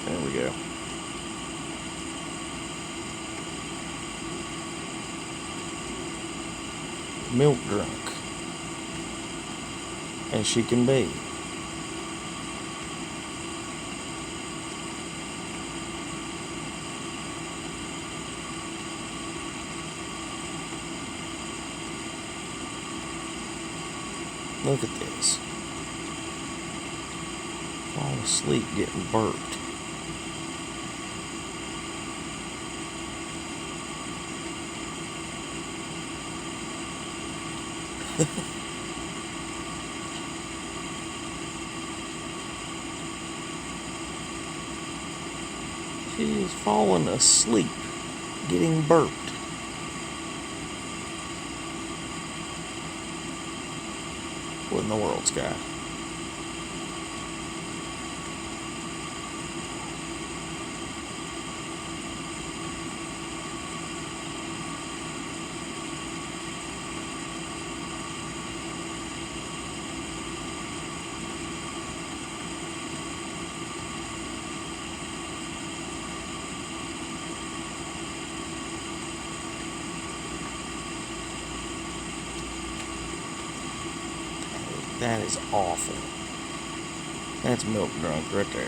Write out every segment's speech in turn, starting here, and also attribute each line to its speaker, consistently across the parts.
Speaker 1: There we go. Milk drunk as she can be. Look at this. Fall asleep getting burped. She is falling asleep getting burped. What in the world, Sky? That is awful. That's milk drunk right there.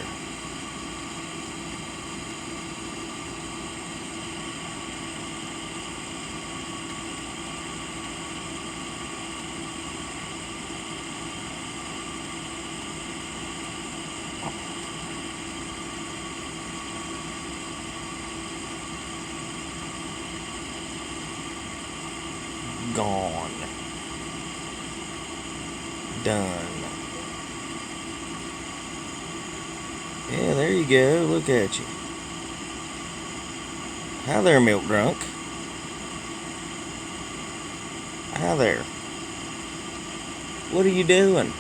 Speaker 1: Gone. Done. Yeah, there you go. Look at you. Hi there, milk drunk. Hi there. What are you doing?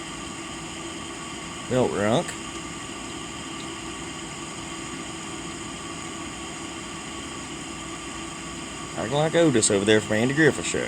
Speaker 1: Milk drunk. Acting like Otis over there from Andy Griffith Show.